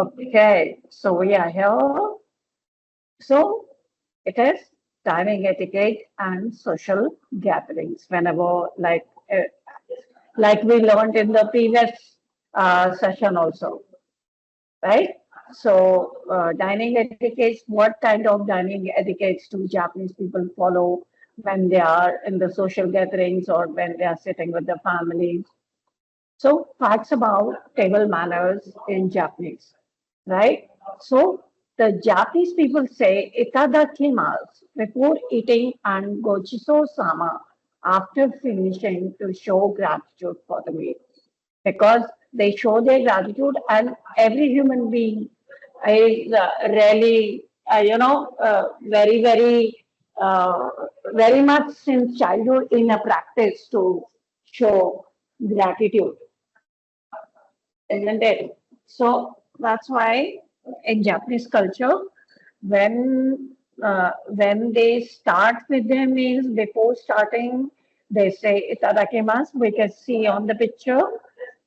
Okay, so we are here. So it is dining etiquette and social gatherings. Whenever, like we learned in the previous session also, right? So dining etiquettes. What kind of dining etiquettes do Japanese people follow when they are in the social gatherings or when they are sitting with their families? So facts about table manners in Japanese, right? So the Japanese people say itadakimasu before eating and gochiso sama after finishing to show gratitude for the meal because they show their gratitude and every human being is really uh, very much since childhood in a practice to show gratitude, isn't it? So that's why in Japanese culture, when they start with their meals, before starting, they say itadakimasu. We can see on the picture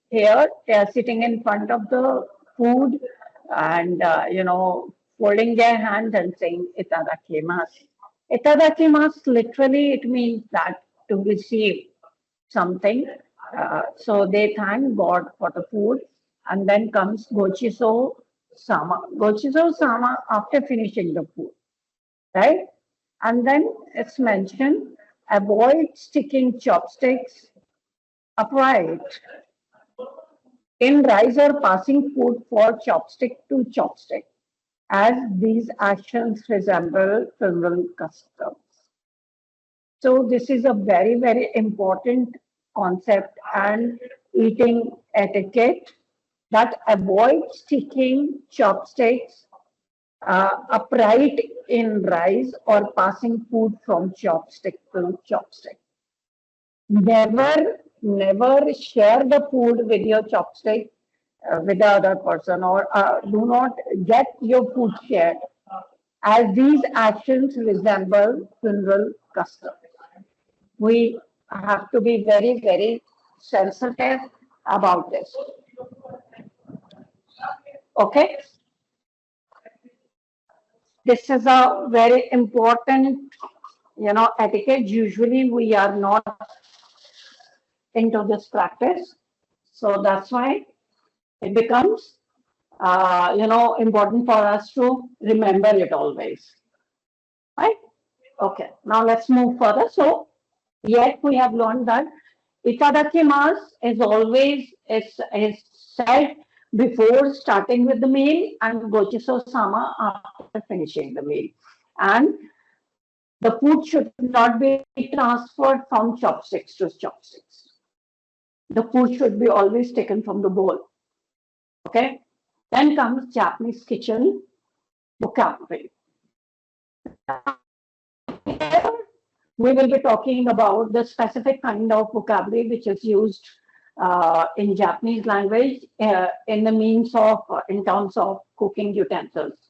here they are sitting in front of the food and folding their hands and saying itadakimasu. Itadakimasu literally it means that to receive something. So they thank God for the food. And then comes Gochiso Sama. Gochiso Sama after finishing the food, right? And then it's mentioned avoid sticking chopsticks upright in rice or passing food for chopstick to chopstick, as these actions resemble funeral customs. So this is a very, very important concept and eating etiquette that avoids sticking chopsticks upright in rice or passing food from chopstick to chopstick. Never share the food with your chopstick with the other person or do not get your food shared as these actions resemble funeral customs. We have to be very, very sensitive about this. Okay, this is a very important, etiquette. Usually, we are not into this practice, so that's why it becomes, important for us to remember it always. Right? Okay. Now let's move further. So, yet we have learned that itadakimasu is always is said before starting with the meal and gochiso sama after finishing the meal. And the food should not be transferred from chopsticks to chopsticks. The food should be always taken from the bowl. Okay. Then comes Japanese kitchen vocabulary. We will be talking about the specific kind of vocabulary which is used in Japanese language in the means of, in terms of cooking utensils,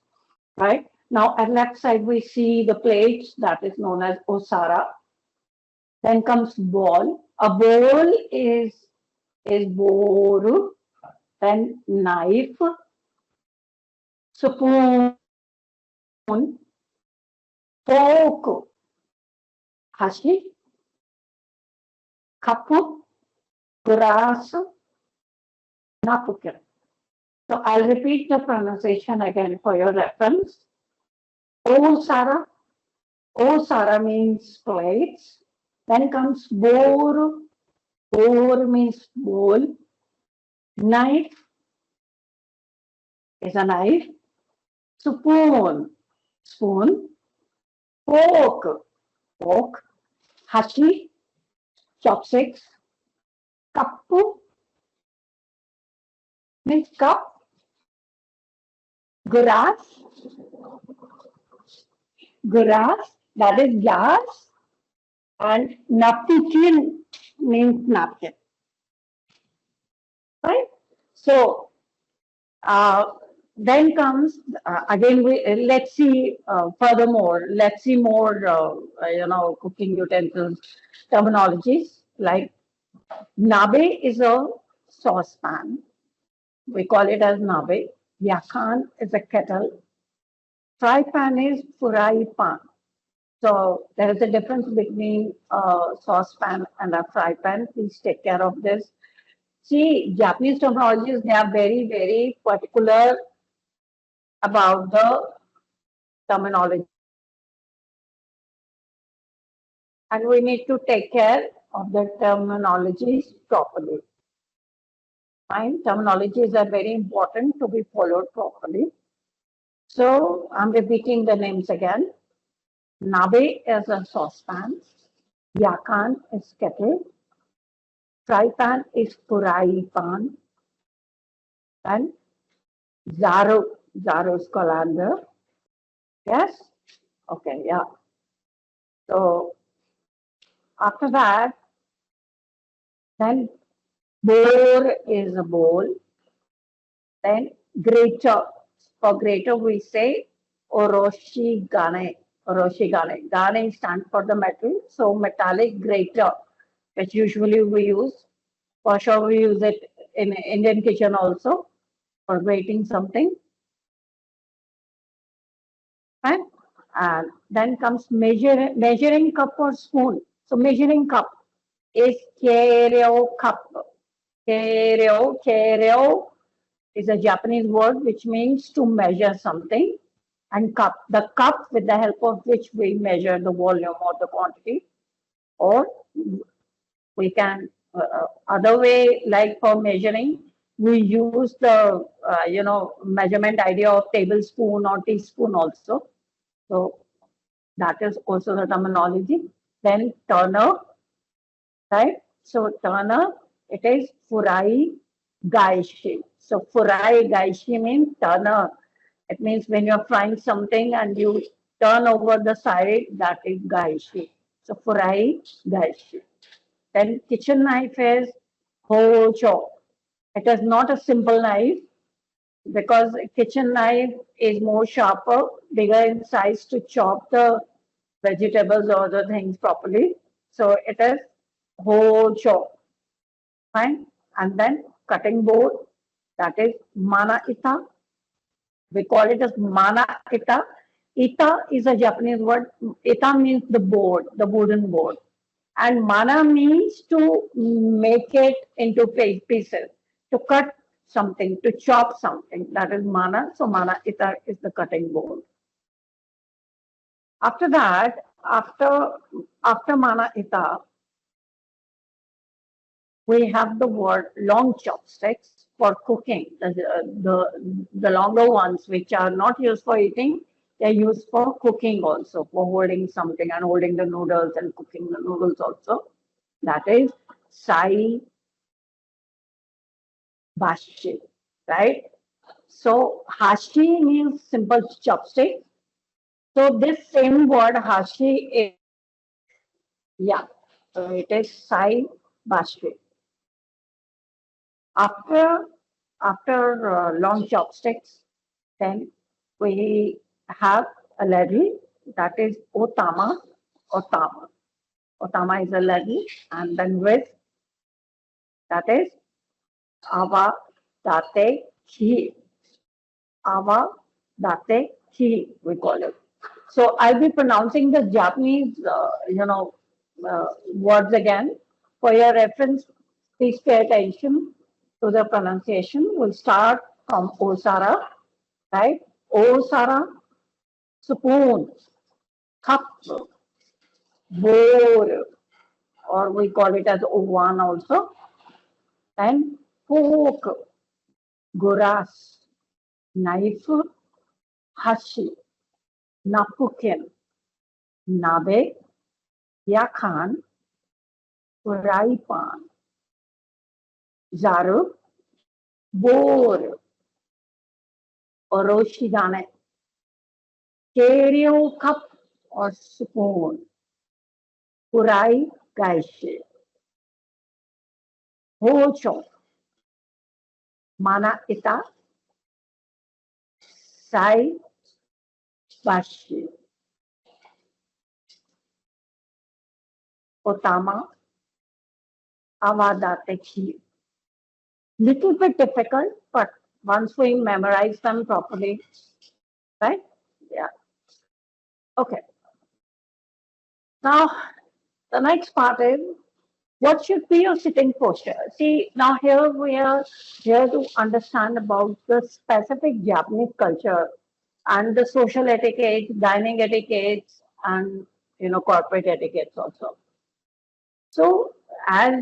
right? Now, at left side, we see the plates that is known as osara. Then comes bowl. A bowl is boru. Then knife, spoon, fork, hashi, cup, glass, napkin. So I'll repeat the pronunciation again for your reference. Osara. Osara means plates. Then comes bor. Bor means bowl. Knife is a knife. Spoon. Spoon. Fork. Fork. Hashi. Chopsticks. Cup means cup. Grass. Grass. That is glass. And napkin means napkin. Right? So then comes again. We let's see furthermore. Let's see more. Cooking utensils terminologies like nabe is a saucepan. We call it as nabe. Yakan is a kettle. Fry pan is furai pan. So there is a difference between a saucepan and a fry pan. Please take care of this. See, Japanese terminologies, they are very, very particular about the terminology. And we need to take care of the terminologies properly. Fine, terminologies are very important to be followed properly. So I'm repeating the names again. Nabe is a saucepan. Yakan is kettle. Fry pan is furai pan. And Zaro is colander. Yes? Okay, yeah. So after that, then bore is a bowl. Then grater. For grater, we say oroshi gane. Oroshi gane. Gane stands for the metal. So metallic grater, which usually we use. For sure, we use it in Indian kitchen also for grating something. Right? And then comes measuring cup or spoon. So measuring cup is kereo cup. Kereo is a Japanese word which means to measure something. And cup, the cup with the help of which we measure the volume or the quantity. Or we can, other way, like for measuring, we use the, measurement idea of tablespoon or teaspoon also. So that is also the terminology. Then turner, right? So turner, it is furai gaishi. So furai gaishi means turner. It means when you're frying something and you turn over the side, that is gaishi. So furai gaishi. Then kitchen knife is hocho. It is not a simple knife because a kitchen knife is more sharper, bigger in size to chop the vegetables or the things properly. So it is hocho. Fine. And then cutting board, that is mana ita. We call it as mana ita. Ita is a Japanese word. Ita means the board, the wooden board. And mana means to make it into pieces, to cut something, to chop something. That is mana. So mana ita is the cutting board. After that, after mana ita, we have the word long chopsticks for cooking. The longer ones, which are not used for eating, they're used for cooking also, for holding something and holding the noodles and cooking the noodles also. That is sai bashi, right? So hashi means simple chopstick. So this same word hashi is, yeah, so it is sai bashi. After long chopsticks, then we have a ladle that is otama. Otama. Otama is a ladle, and then with that is awa date ki. Awa date ki, we call it. So I'll be pronouncing the Japanese, words again for your reference. Please pay attention to the pronunciation. We'll start from Osara, right? Osara, spoon, cup, bowl, or we call it as ovan also, and fork, goras, knife, hashi, napkin, nabe, yakan, fry pan, zaru, bore, oroshigane, stereo cup or spoon, kurai gaishe, hocho, mana ita, sai bashi, otama, avadate ki. Little bit difficult, but once we memorize them properly, right? Yeah. Okay. Now, the next part is what should be your sitting posture? See, now here we are here to understand about the specific Japanese culture and the social etiquette, dining etiquettes, and corporate etiquettes also. So as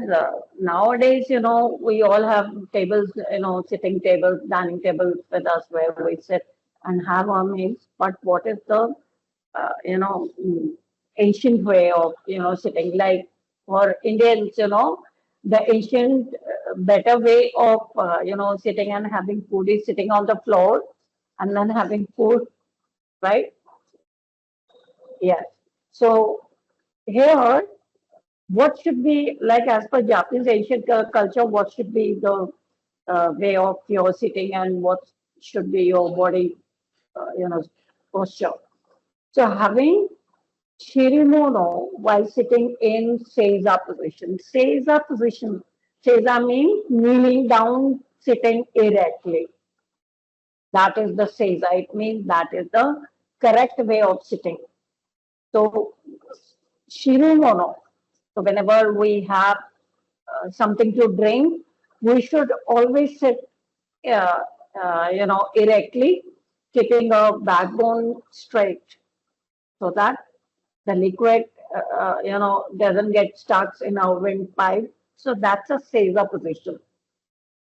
nowadays, we all have tables, sitting tables, dining tables with us where we sit and have our meals. But what is the, ancient way of, sitting? Like for Indians, the ancient better way of, sitting and having food is sitting on the floor and then having food, right? Yes. So here what should be like as per Japanese ancient culture? What should be the way of your sitting, and what should be your body, posture? So having shirimono while sitting in seiza position. Seiza position. Seiza means kneeling down, sitting erectly. That is the seiza. It means that is the correct way of sitting. So shirimono. So whenever we have something to drink, we should always sit, uh, erectly, keeping our backbone straight so that the liquid, doesn't get stuck in our windpipe. So that's a seiza position.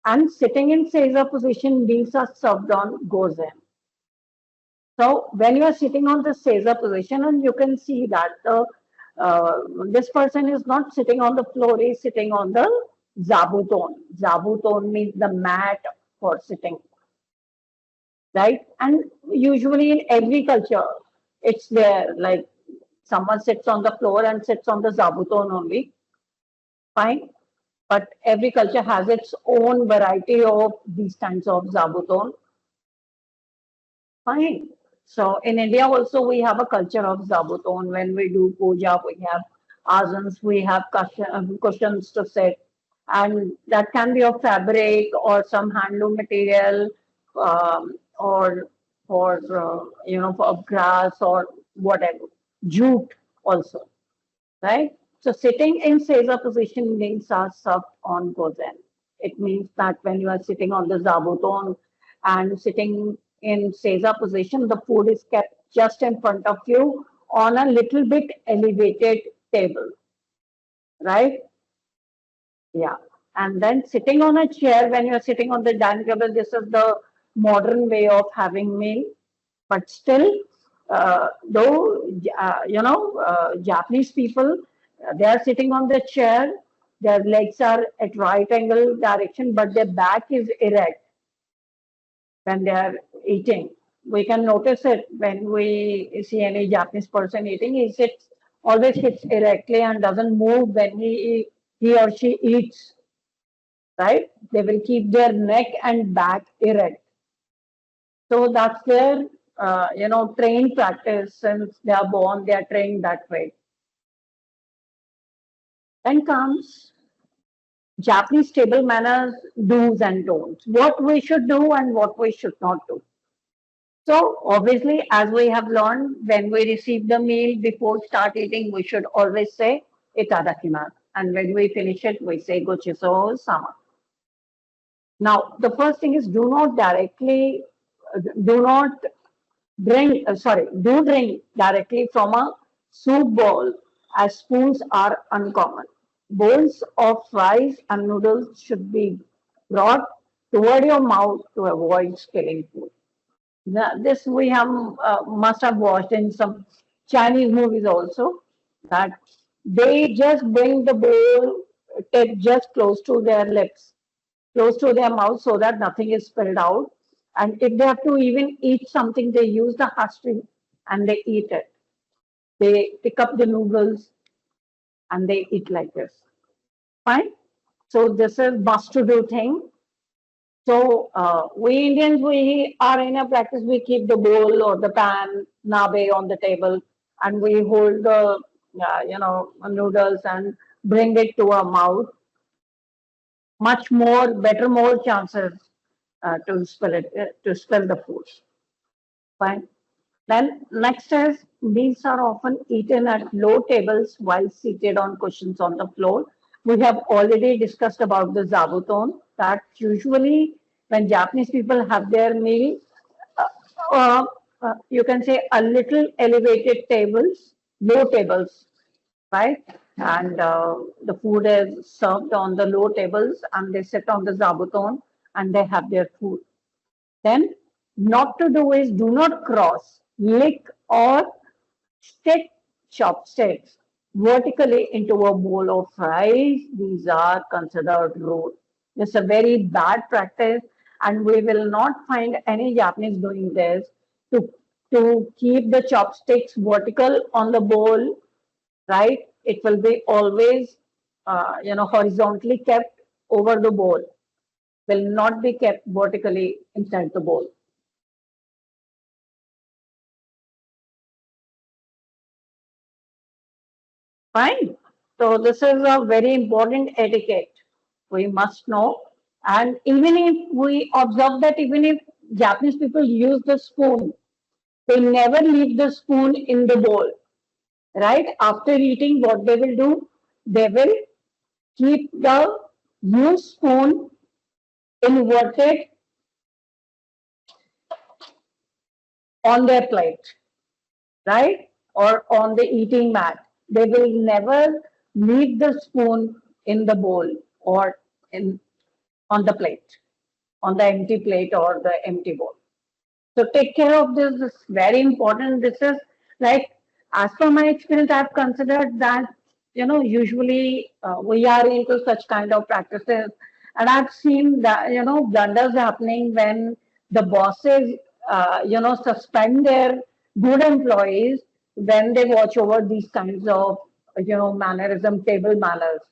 And sitting in seiza position, meals are served on gozen. So when you are sitting on the seiza position, and you can see that this person is not sitting on the floor; he is sitting on the zabuton. Zabuton means the mat for sitting, right? And usually in every culture, it's there. Like someone sits on the floor and sits on the zabuton only. Fine, but every culture has its own variety of these kinds of zabuton. Fine. So in India also we have a culture of zabuton. When we do puja, we have asans, we have cushions to sit, and that can be of fabric or some handloom material, or for for grass or whatever, jute also, right? So sitting in seiza position means are served on gozen. It means that when you are sitting on the zabuton and sitting in seiza position, the food is kept just in front of you on a little bit elevated table, right? Yeah. And then sitting on a chair when you're sitting on the dining table, this is the modern way of having meal. But still, though, Japanese people, they are sitting on the chair, their legs are at right angle direction, but their back is erect when they are eating. We can notice it when we see any Japanese person eating. He sits, always sits erectly and doesn't move when he or she eats, right? They will keep their neck and back erect. So that's their, trained practice. Since they are born, they are trained that way. Then comes Japanese table manners, do's and don'ts. What we should do and what we should not do. So obviously, as we have learned, when we receive the meal before start eating, we should always say itadakimasu. And when we finish it, we say gochiso sama. Now, the first thing is do not drink, do drink directly from a soup bowl as spoons are uncommon. Bowls of rice and noodles should be brought toward your mouth to avoid spilling food. This we have must have watched in some Chinese movies also, that they just bring the bowl tip just close to their lips, close to their mouth so that nothing is spilled out. And if they have to even eat something, they use the hatchet and they eat it. They pick up the noodles and they eat like this. Fine. So this is must to do thing. So we Indians, we are in a practice. We keep the bowl or the pan, nabe on the table, and we hold the noodles and bring it to our mouth. Much more, better, more chances. to spill the food. Fine. Then next is meals are often eaten at low tables while seated on cushions on the floor. We have already discussed about the zabuton that usually when Japanese people have their meal, uh, uh, you can say a little elevated tables, low tables, right? And the food is served on the low tables and they sit on the zabuton and they have their food. Then not to do is do not cross, lick or stick chopsticks vertically into a bowl of rice. These are considered rude. It's a very bad practice and we will not find any Japanese doing this to, to keep the chopsticks vertical on the bowl, right? It will be always, horizontally kept over the bowl, will not be kept vertically inside the bowl. Fine. So this is a very important etiquette we must know. And even if we observe that even if Japanese people use the spoon, they never leave the spoon in the bowl, right? After eating, what they will do, they will keep the used spoon inverted on their plate, right? Or on the eating mat. They will never leave the spoon in the bowl or in on the plate, on the empty plate or the empty bowl. So take care of this. This is very important. This is like, as per my experience, I've considered that, usually we are into such kind of practices. And I've seen that, blunders happening when the bosses, suspend their good employees when they watch over these kinds of, mannerism, table manners.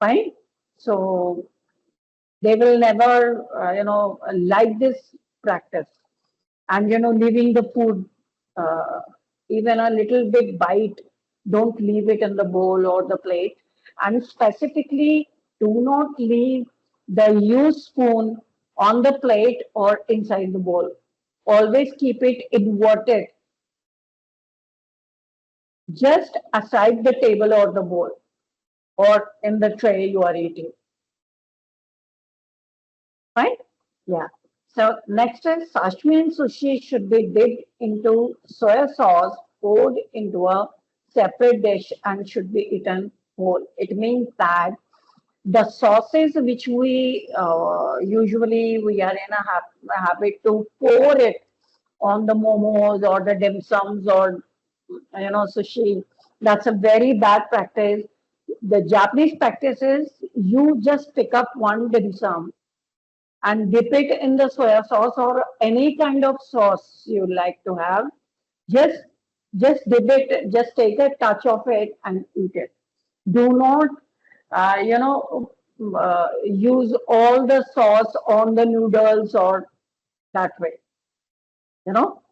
Fine. So they will never, like this practice. And, leaving the food, uh, even a little bit bite, don't leave it in the bowl or the plate. And specifically, do not leave the used spoon on the plate or inside the bowl. Always keep it inverted, just aside the table or the bowl or in the tray you are eating. Right? Yeah. So next is sashimi and sushi should be dipped into soya sauce, poured into a separate dish and should be eaten whole. It means that the sauces which we usually we are in a habit to pour it on the momos or the dim sums or sushi. That's a very bad practice. The Japanese practice is you just pick up one dim sum and dip it in the soya sauce or any kind of sauce you like to have. Just just dip it, just take a touch of it and eat it. Do not, use all the sauce on the noodles or that way. You know,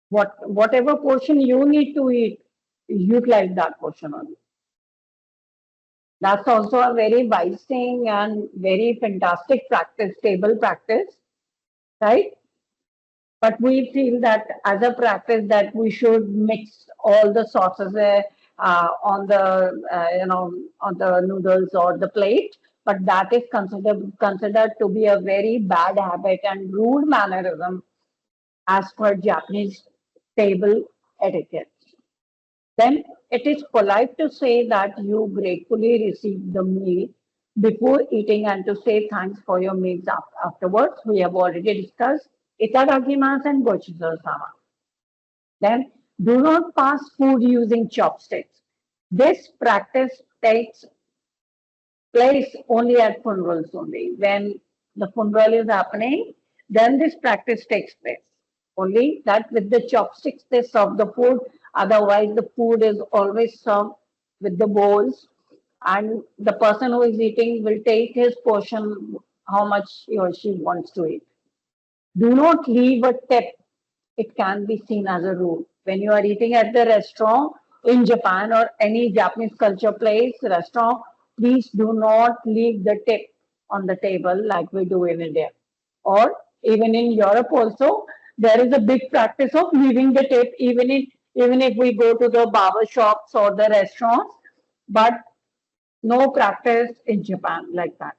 whatever portion you need to eat, utilize that portion only. That's also a very wise thing and very fantastic practice, table practice, right? But we feel that as a practice that we should mix all the sauces on the on the noodles or the plate, but that is considered to be a very bad habit and rude mannerism as per Japanese table etiquette. Then it is polite to say that you gratefully received the meal before eating and to say thanks for your meals afterwards. We have already discussed itadakimasu and gochisousama. Then do not pass food using chopsticks. This practice takes place only at funerals only. When the funeral is happening, then this practice takes place. Only that with the chopsticks they serve the food. Otherwise, the food is always served with the bowls, and the person who is eating will take his portion, how much he or she wants to eat. Do not leave a tip. It can be seen as a rule. When you are eating at the restaurant in Japan or any Japanese culture place, restaurant, please do not leave the tip on the table like we do in India. Or even in Europe also, there is a big practice of leaving the tip even if we go to the barber shops or the restaurants, but no practice in Japan like that.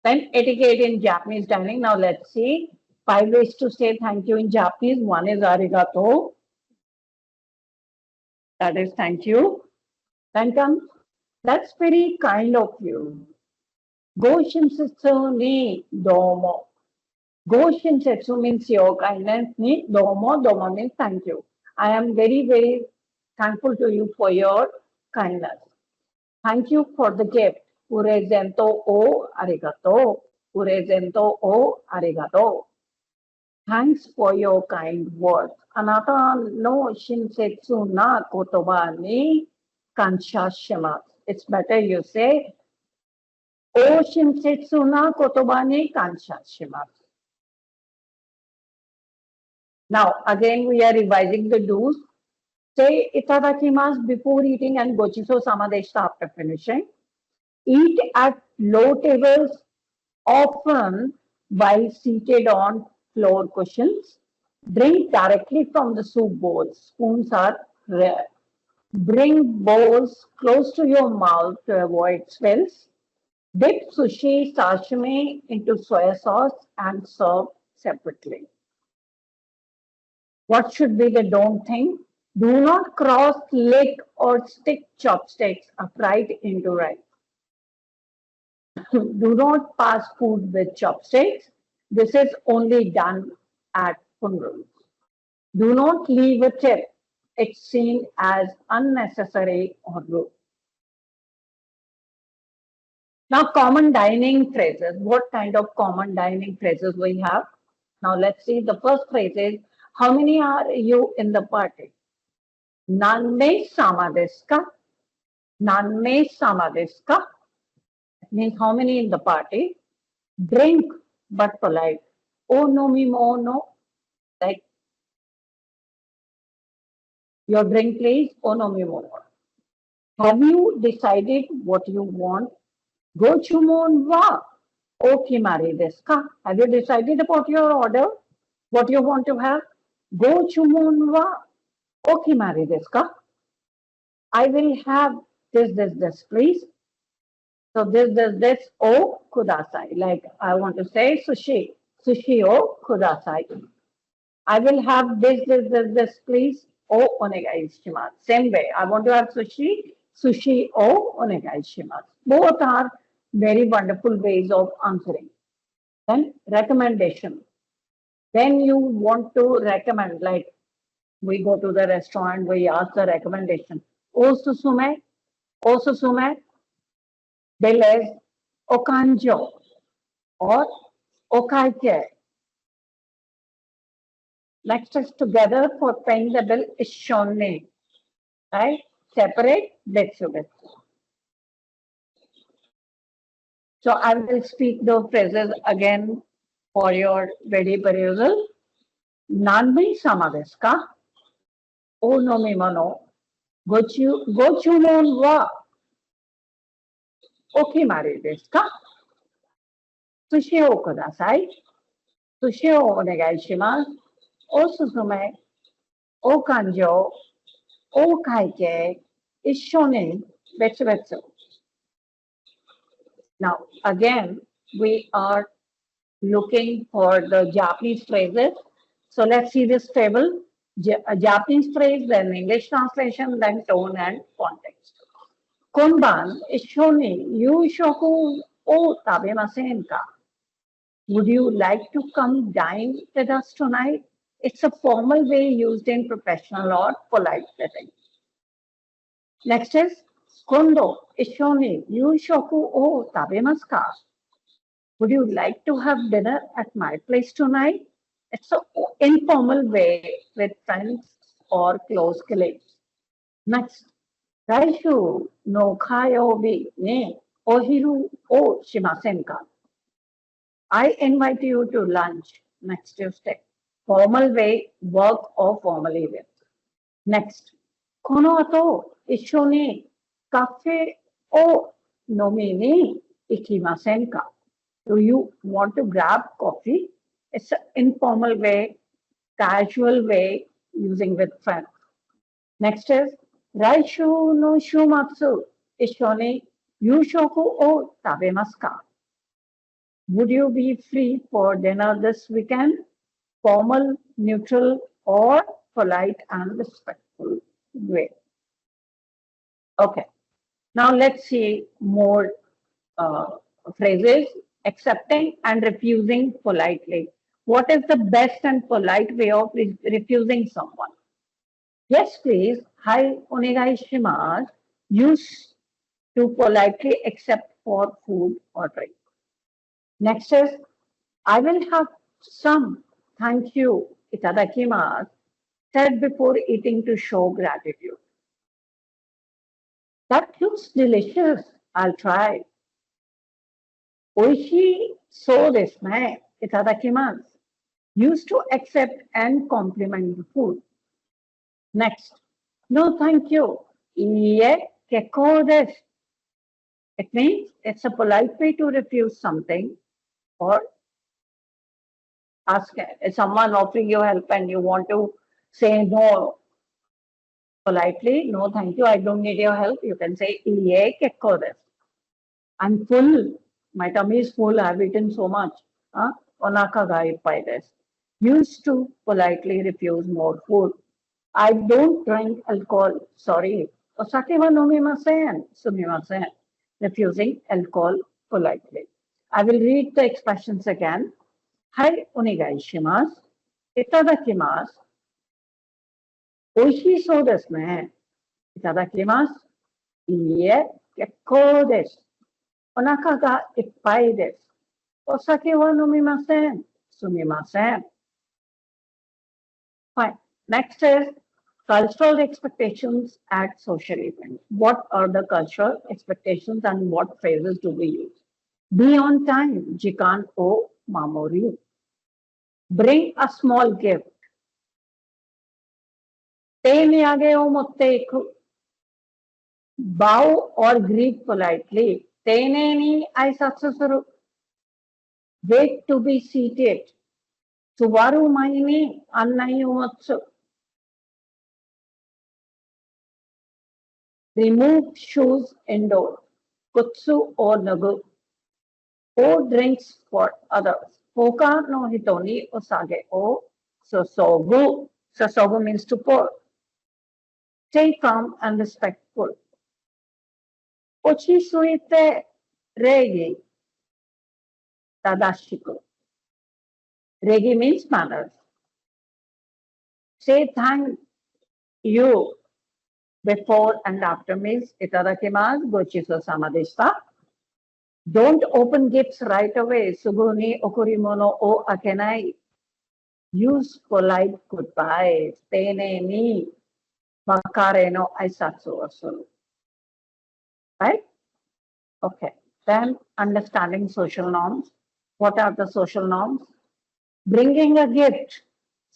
Then etiquette in Japanese dining. Now let's see 5 ways to say thank you in Japanese. One is arigato. That is thank you. Then comes that's very kind of you. Go shinsetsu ni domo. Go shinsetsu means your kindness. Ni domo means thank you. I am very, very thankful to you for your kindness. Thank you for the gift. Urezento o arigato. Urezento o arigato. Thanks for your kind words. Anata no shinsetsu na kotoba ni kansha shimasu. It's better you say o shinsetsu na kotoba ni kansha shimasu. Now, again, we are revising the do's. Say itadakimasu before eating and gochiso samadeshita after finishing. Eat at low tables, often while seated on floor cushions. Drink directly from the soup bowls. Spoons are rare. Bring bowls close to your mouth to avoid spills. Dip sushi sashimi into soy sauce and serve separately. What should be the don't thing? Do not cross, lick, or stick chopsticks upright into rice. Do not pass food with chopsticks. This is only done at funerals. Do not leave a tip. It's seen as unnecessary or rude. Now, common dining phrases. What kind of common dining phrases we have? Now, let's see. The first phrase is, how many are you in the party? Nanme sama desu ka? Nanme sama desu ka? Means how many in the party? Drink, but polite. Oh no mi mo no. Like your drink, please. Oh no mi mo no. Have you decided what you want? Go chumon wa. Okimari desu ka? Have you decided about your order? What you want to have? Go chumon wa. Okimari desu ka? I will have this, please. So this, o kudasai. Like I want to say sushi. Sushi o kudasai. I will have this, please. O onegai shimasu. Same way. I want to have sushi. Sushi o onegai shimasu. Both are very wonderful ways of answering. Then recommendation. Then you want to recommend, like we go to the restaurant, we ask the recommendation. O susume, bill is okanjo or okaike. Next is together for paying the bill is shonne. Right? Separate, betsu. So I will speak the phrases again for your ready perusal. Nanmi sama desu ka? O nomimono. Gochumon wa okimari desu ka? Sushi o kudasai. Sushi o onegai shimasu. O susume. O kanjo. O kaike. Ishoni betsu. Now, again, we are looking for the Japanese phrases. So let's see this table. A Japanese phrase, then English translation, then tone and context. Konban, ishoni, yushoku o tabemasen ka? Would you like to come dine with us tonight? It's a formal way used in professional or polite settings. Next is kondo, ishoni, yushoku o tabemasu ka? Would you like to have dinner at my place tonight? It's an informal way with friends or close colleagues. Next, Raishu no kayobi ne ohiru o shimasen ka? I invite you to lunch next Tuesday. Formal way, work or formally with. Next, kono ato isho ni cafe o nomi ni ikimasen ka? Do you want to grab coffee? It's an informal way, casual way using with friends. Next is Raishu no shumatsu ishoni yushoku o tabemasu ka? Would you be free for dinner this weekend? Formal, neutral, or polite and respectful way. Okay. Now let's see more uh, phrases. Accepting and refusing politely. What is the best and polite way of refusing someone? Yes, please. Hi, onegai shimasu. Use to politely accept for food or drink. Next is, I will have some. Thank you. Itadakimasu. Said before eating to show gratitude. That looks delicious. I'll try. Oishi so desu ne. Itadakimasu. Used to accept and compliment the food. Next. No, thank you. Iie kekkou desu. It means it's a polite way to refuse something or ask someone offering you help and you want to say no politely. No, thank you. I don't need your help. You can say, Iie kekkou desu. I'm full. My tummy is full. I've eaten so much. Onaka ga ippai desu. Used to politely refuse more food. I don't drink alcohol. Sorry. Osake wa nomimasen. Sumimasen. Refusing alcohol politely. I will read the expressions again. Hai onegai shimasu. Itadakimasu. Oishii so desu ne. Itadakimasu. Iie, kekkou desu. Onaka ga ippai desu. Osake wa nomimasen. Sumimasen. Fine. Next is cultural expectations at social events. What are the cultural expectations and what phrases do we use? Be on time, jikan o mamori. Bring a small gift. Te miyage o motte iku. Bow or greet politely. Tene ni aisatsu suru. Wait to be seated. Subaru maini annai umatsu. Remove shoes indoors. Kutsu or nagu. Pour drinks for others. Poka no hitoni osage o sosogu. Sosogu means to pour. Stay calm and respectful. Ochi suite regi tadashiku. Regi means manners. Say thank you before and after means itadakimasu gochiso sama deshita. Don't open gifts right away. Suguni okurimono o akenai. Use polite goodbyes. Tene ni bakare no aisatsu osuru. Right? Okay. Then understanding social norms. What are the social norms? Bringing a gift,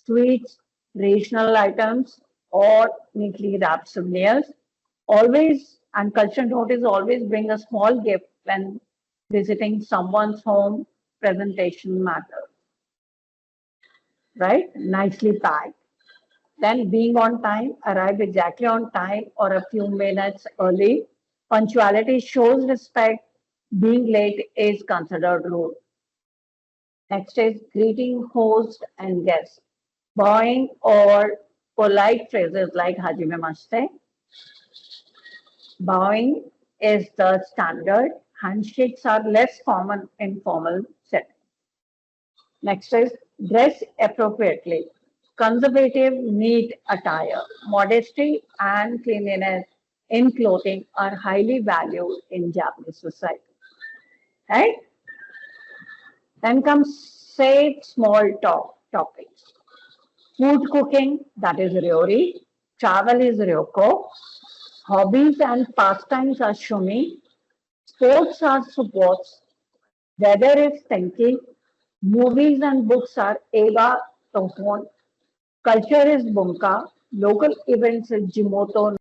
sweets, regional items, or neatly wrapped souvenirs. Always, and culture note is always bring a small gift when visiting someone's home. Presentation matters. Right? Nicely packed. Then being on time, arrive exactly on time or a few minutes early. Punctuality shows respect. Being late is considered rude. Next is greeting host and guests. Bowing or polite phrases like Hajime Maste. Bowing is the standard. Handshakes are less common in formal settings. Next is dress appropriately. Conservative, neat attire. Modesty and cleanliness in clothing are highly valued in Japanese society. Right? Then comes safe small talk topics. Food cooking, that is Ryori. Travel is Ryoko. Hobbies and pastimes are Shumi. Sports are Supports. Weather is Tenki. Movies and books are Ega Tohon. Culture is Bunka. Local events is Jimoto